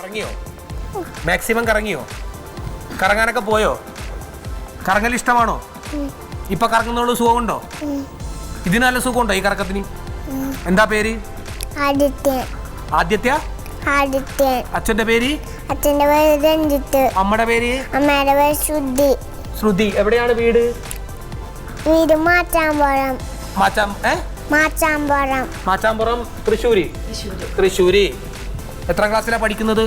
കറങ്ങിയോ? Maximum കറങ്ങിയോ? കറങ്ങാനൊക്കെ പോയോ? കറങ്ങൽ ഇഷ്ടമാണോ? ഇപ്പൊ കറങ്ങുന്നോളൂ സുഖമുണ്ടോ? ഇതിന് നല്ല സുഖമുണ്ടോ ഈ കറക്കത്തിന്? എന്താ പേര്? ആദിത്യ. അച്ഛന്റെ പേര്? അച്ഛന്റെ പേര് രഞ്ജിത്ത്. അമ്മയുടെ പേര്? അമ്മയുടെ പേര് ശ്രുതി. ശ്രുതി. എവിടെയാണ് വീട്? വീട് മാച്ചാമ്പുറം. മാച്ചാമ്പുറം തൃശ്ശൂര്. തൃശ്ശൂര്. എത്രാം ക്ലാസ്സിലാണ് പഠിക്കുന്നത്?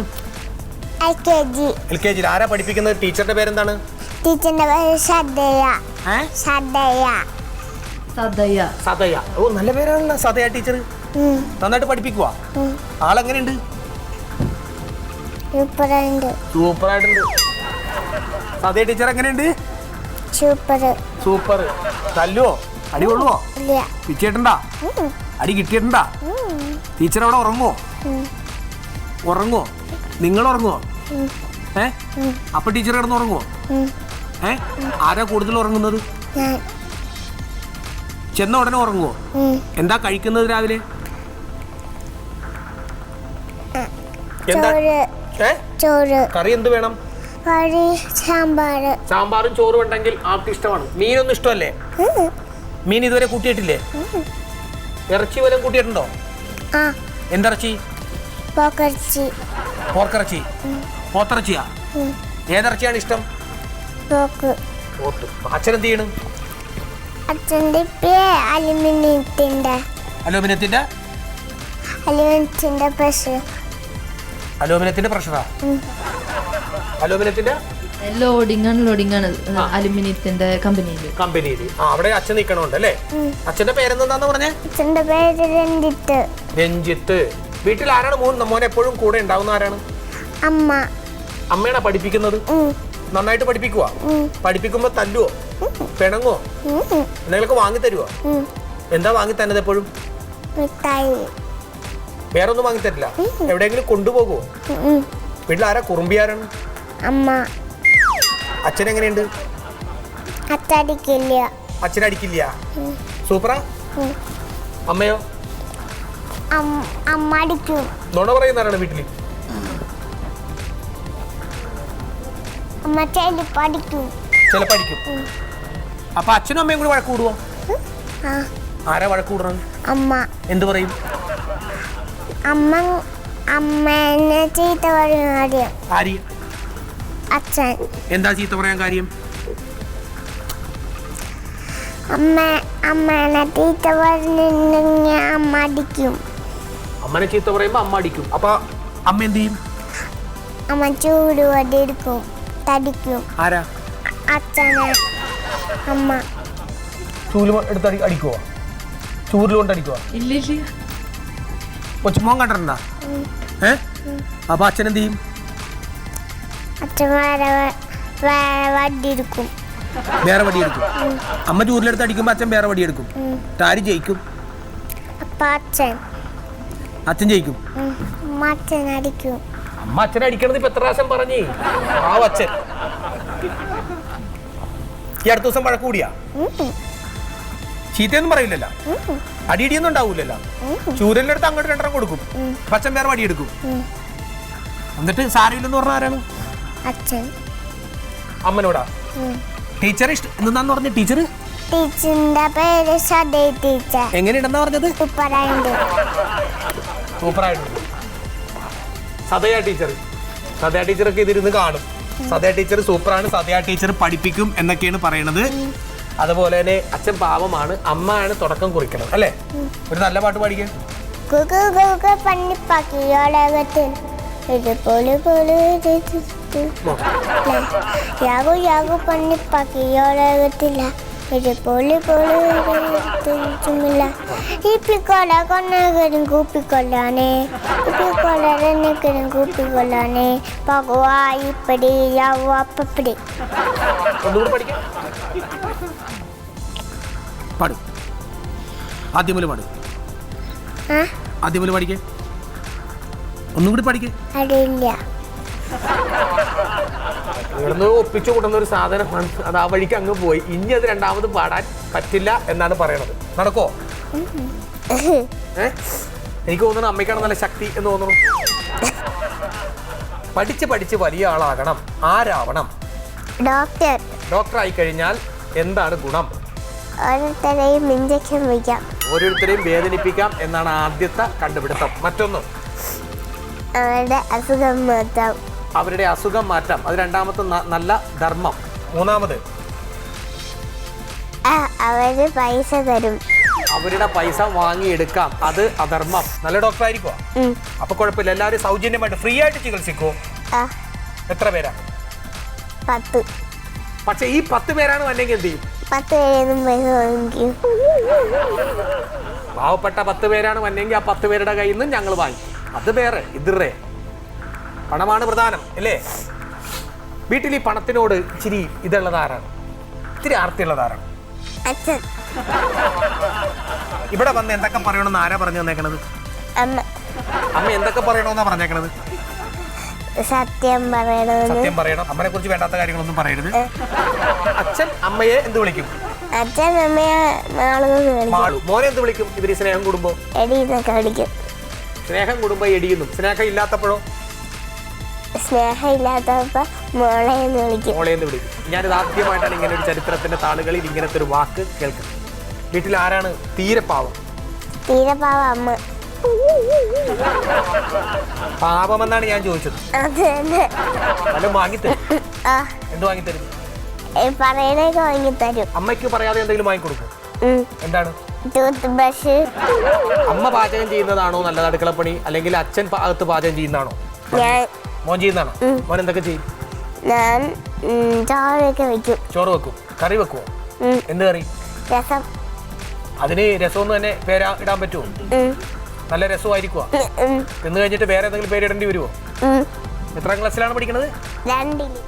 LKG. ആരാ പഠിപ്പിക്കുന്നത്? ടീച്ചറിന്റെ പേരെന്താണ്? ടീച്ചറിന്റെ പേര് സദയ. ഓ നല്ല പേരാണല്ലോ സദയ ടീച്ചർ. നന്നായിട്ട് പഠിപ്പിക്കുവാ? ആളെങ്ങനെയുണ്ട്? സൂപ്പറായിട്ടുണ്ട്. സദയ ടീച്ചർ എങ്ങനെയുണ്ട്? സൂപ്പർ. തല്ലുവോ? അടി കൊള്ളുവോ? പിച്ചേട്ടുണ്ടാ? അടി കിട്ടിയിട്ടുണ്ടാ? ടീച്ചർ അവിടെ ഉറങ്ങുവോ? നിങ്ങൾ ഉറങ്ങുവോ? അപ്പൊ ടീച്ചർ കിടന്ന് ഉറങ്ങുവോ? ആരാ കൂടുതൽ ഉറങ്ങുന്നത്? ചെന്ന ഉടനെ ഉറങ്ങുവോ? എന്താ കഴിക്കുന്നത് രാവിലെ? കറി എന്ത് വേണം? സാമ്പാറും ചോറും ഉണ്ടെങ്കിൽ ആൾക്ക് ഇഷ്ടമാണ്. മീനൊന്നും ഇഷ്ടമല്ലേ? മീൻ ഇതുവരെ കൂട്ടിയിട്ടില്ലേ? ഇറച്ചി വല്ലതും കൂട്ടിയിട്ടുണ്ടോ? എന്തിറച്ചി? പോർക്കിറച്ചി. പോത്തിറച്ചിയാ? ഏതിറച്ചിയാണ് ഇഷ്ടം? അച്ഛനെന്ത് ചെയ്യണം? അലൂമിനിയത്തിന്റെ പ്രഷറാ? അലൂമിനിയത്തിന്റെ ലോഡിംഗ് ആണ് അലുമിനിയത്തിന്റെ കമ്പനിയിൽ. അവിടെ അച്ഛൻ നിൽക്കണുണ്ട് അല്ലേ? അച്ഛന്റെ പേരെന്താന്ന് പറഞ്ഞേ? അച്ഛന്റെ പേര് രഞ്ജിത്ത്. വീട്ടിൽ ആരാണ് മോൻ എപ്പോഴും കൂടെ ഉണ്ടാവുന്ന? ആരാണ്? അമ്മയാണോ പഠിപ്പിക്കുന്നത്? നന്നായിട്ട് പഠിപ്പിക്കുവാ? പഠിപ്പിക്കുമ്പോ തല്ലുവോ? പിണങ്ങോ? എന്തെങ്കിലുമൊക്കെ വാങ്ങി തരുവോ? എന്താ വാങ്ങി തന്നത് എപ്പോഴും? വേറെ ഒന്നും വാങ്ങി തരില്ല? എവിടെയെങ്കിലും കൊണ്ടുപോകുവോ? വീട്ടിൽ ആരാ കുറുമ്പിയാരാണ്? അച്ഛൻ എങ്ങനെയുണ്ട്? അച്ഛനടിക്കില്ല. സൂപ്പറാ. അമ്മയോ? നുണ പറയുന്നവരാണ് വീട്ടില്? ചിലപ്പോ അടിക്കും. അപ്പൊ അച്ഛനും അമ്മയും കൂടി വഴക്ക് കൂടുവോ? ആരാ വഴക്ക് കൂടണം? എന്ത് പറയും? അമ്മേനെ ചീത്ത പറയും. അച്ഛൻ. എന്താ ചീത്ത പറയാൻ കാര്യം? അമ്മേനെ ചീത്ത പറഞ്ഞിട്ടുണ്ടെങ്കിൽ അമ്മ അടിക്കും. അമ്മനെ ചീത്ത പറയുമ്പോ അമ്മ അടിക്കും. അപ്പൊ അമ്മ എന്ത് ചെയ്യും? അമ്മ ചൂടുവടി എടുക്കും, തടിക്കും. ആരാ? അച്ഛനെ. അമ്മ എടുത്ത് അടിക്കുവോ? ചൂരിലുകൊണ്ട് അടിക്കുവോ? ഇല്ല. കൊച്ചുമോൻ കണ്ടിട്ടുണ്ടാ? അപ്പൊ അച്ഛൻ എന്ത് ചെയ്യും? അച്ഛൻ വടിയെടുക്കും. വേറെ വടിയെടുക്കും. അമ്മ ചൂരിലെടുത്ത് അടിക്കുമ്പോ അച്ഛൻ വേറെ വടിയെടുക്കും. ആര് ജയിക്കും? അച്ഛൻ ജയിക്കും. അച്ഛൻ അടിക്കും. അമ്മ അച്ഛനെ അടിക്കണത് ഇപ്പൊ എത്ര പ്രാവശ്യം പറഞ്ഞേ? അച്ഛൻ ഈ അടുത്ത ദിവസം വഴക്ക് കൂടിയാ? ചീത്തയൊന്നും പറയില്ലല്ലോ? അടിയിടിയൊന്നും ഉണ്ടാവൂലല്ലോ? ചൂരലിനടുത്ത് അങ്ങോട്ട് രണ്ടെണ്ണം കൊടുക്കും. അച്ഛൻ വേറെ വടിയെടുക്കും. എന്നിട്ട് സാരമില്ലെന്ന് പറഞ്ഞ ആരാണ്? അച്ഛൻ. അമ്മനോടാ? ടീച്ചർ എന്താന്ന് പറഞ്ഞ? ടീച്ചറിന്റെ പേര് സദയ ടീച്ചർ. എങ്ങനെയുണ്ടെന്നാ പറഞ്ഞത്? സൂപ്പറായിട്ടുണ്ട്. സദയ ടീച്ചറൊക്കെ ഇതിരുന്ന് കാണും. സദയ ടീച്ചർ സൂപ്പറാണ്. സദയ ടീച്ചർ പഠിപ്പിക്കും എന്നൊക്കെയാണ് പറയണത്. അതുപോലെ തന്നെ അച്ഛൻ പാവമാണ്. അമ്മയാണ് തുടക്കം കുറിക്കണം അല്ലേ? ഒരു നല്ല പാട്ട് പാടിക്കാൻ. ഒന്നുകൂടി പഠിക്കാം. പാടും. ആദ്യം മുതൽ പാടും. പഠിക്കേ. ഒന്നും കൂടി പഠിക്കേ. ഇവിടുന്ന് ഒപ്പിച്ചു കൂട്ടുന്ന ഒരു സാധനമാണ്. അത് ആ വഴിക്ക് അങ്ങ് പോയി. ഇനി അത് രണ്ടാമത് പാടാൻ പറ്റില്ല എന്നാണ് പറയണത്. നടക്കോ? എനിക്ക് തോന്നുന്നു അമ്മയ്ക്കാണ് നല്ല ശക്തി എന്ന് തോന്നുന്നു. പഠിച്ച് പഠിച്ച് വലിയ ആളാകണം. ആരാവണം? ഡോക്ടർ. ഡോക്ടർ ആയി കഴിഞ്ഞാൽ എന്താണ് ഗുണം? ഓരോരുത്തരെയും ഇഞ്ചക്ഷൻ വയ്ക്കാം. ഓരോരുത്തരെയും വേദനിപ്പിക്കാം എന്നാണ് ആദ്യത്തെ കണ്ടുപിടുത്തം. മറ്റൊന്ന്, അവരുടെ അസുഖം മാറ്റാം. അവരുടെ അസുഖം മാറ്റാം. അത് രണ്ടാമത്തെ നല്ല ധർമ്മം. മൂന്നാമത്, അവര് പൈസ തരും. അവരുടെ പൈസ വാങ്ങിയെടുക്കാം. അത് അധർമ്മം. നല്ല ഡോക്ടർ ആയിരിക്കുമോ? അപ്പൊ കുഴപ്പമില്ല, എല്ലാവരും സൗജന്യമായിട്ട് ഫ്രീ ആയിട്ട് ചികിത്സിക്കൂ. എത്ര പേരാ? 10. പക്ഷെ ഈ 10 പേരാണ് വന്നെങ്കിൽ എന്ത് ചെയ്യും? 10 പേരൊന്നും പൈസ വാങ്ങിക്കും. പാവപ്പെട്ട 10 പേരാണ് വന്നെങ്കിൽ ആ 10 പേരുടെ കയ്യിൽ നിന്ന് ഞങ്ങൾ വാങ്ങി. അത് വേറെ, ഇതിറേ. പണമാണ് പ്രധാനം അല്ലേ? വീട്ടിൽ ഈ പണത്തിനോട് ഇച്ചിരി ഇതുള്ളതാരാണ്? ഇത്തിരി ആർത്തിയുള്ളതാരാണ്? അച്ഛൻ. ഇവിടെ വന്ന് എന്തൊക്കെ പറയണമെന്ന് ആരാ പറഞ്ഞു തന്നേക്കണത്? അമ്മ. അമ്മ എന്തൊക്കെ പറയണമെന്നാ പറഞ്ഞേക്കണത്? സത്യം പറയണമെന്ന്. സത്യം പറയണം. അമ്മനെ കുറിച്ച് വേണ്ടാത്ത കാര്യങ്ങളൊന്നും പറയരുത്. അച്ഛൻ അമ്മയെ എന്ത് വിളിക്കും? അച്ഛൻ അമ്മയെ മാളു. മോനെ എന്ത് വിളിക്കും? ഇവര് സ്നേഹം കൂടുമ്പോ എടീന്നൊക്കെ വിളിക്കും. സ്നേഹം കൂടുമ്പോ എടിയുന്നു. സ്നേഹം ഇല്ലാത്തപ്പോഴോ? സ്നേഹം ഇല്ലാത്തപ്പോ മോളെന്ന് വിളിക്കും. മോളെന്ന് വിളിക്കും. ഞാനിത് ആദ്യമായിട്ടാണ് ഇങ്ങനെ ഒരു ചരിത്രത്തിന്റെ താളുകളിൽ ഇങ്ങനത്തെ ഒരു വാക്ക് കേൾക്കുന്നത്. വീട്ടിൽ ആരാണ് തീരെ പാവം? തീരെ പാവം അമ്മ. പാവമെന്നാണ് ഞാൻ ചോദിച്ചത്. അത് തന്നെ. വല്ലതും വാങ്ങിത്തരും? എന്ത് വാങ്ങിത്തരും? പറയണൊക്കെ വാങ്ങിത്തരും. അമ്മയ്ക്ക് പറയാതെ എന്തെങ്കിലും വാങ്ങിക്കൊടുക്കും? എന്താണ്? Tooth brush. അമ്മ പാചകം ചെയ്യുന്നതാണോ നല്ലത് അടുക്കളപ്പണി, അല്ലെങ്കിൽ അച്ഛൻ അകത്ത് പാചകം ചെയ്യുന്നതാണോ? മോൻ ചെയ്യുന്നതാണോ? മോൻ എന്തൊക്കെ ചെയ്യും? ഞാൻ ചോറൊക്കെ വെക്കും. ചോറ് വെക്കും. കറി വെക്കുവോ? എന്ത് കറി? രസം. അതിന് രസമൊന്നും തന്നെ പേര് ഇടാൻ പറ്റുമോ? നല്ല രസമായിരിക്കുവോ? തിന്നു കഴിഞ്ഞിട്ട് വേറെ എന്തെങ്കിലും പേരിടേണ്ടി വരുമോ? എത്രാം ക്ലാസ്സിലാണ് പഠിക്കുന്നത്? 2.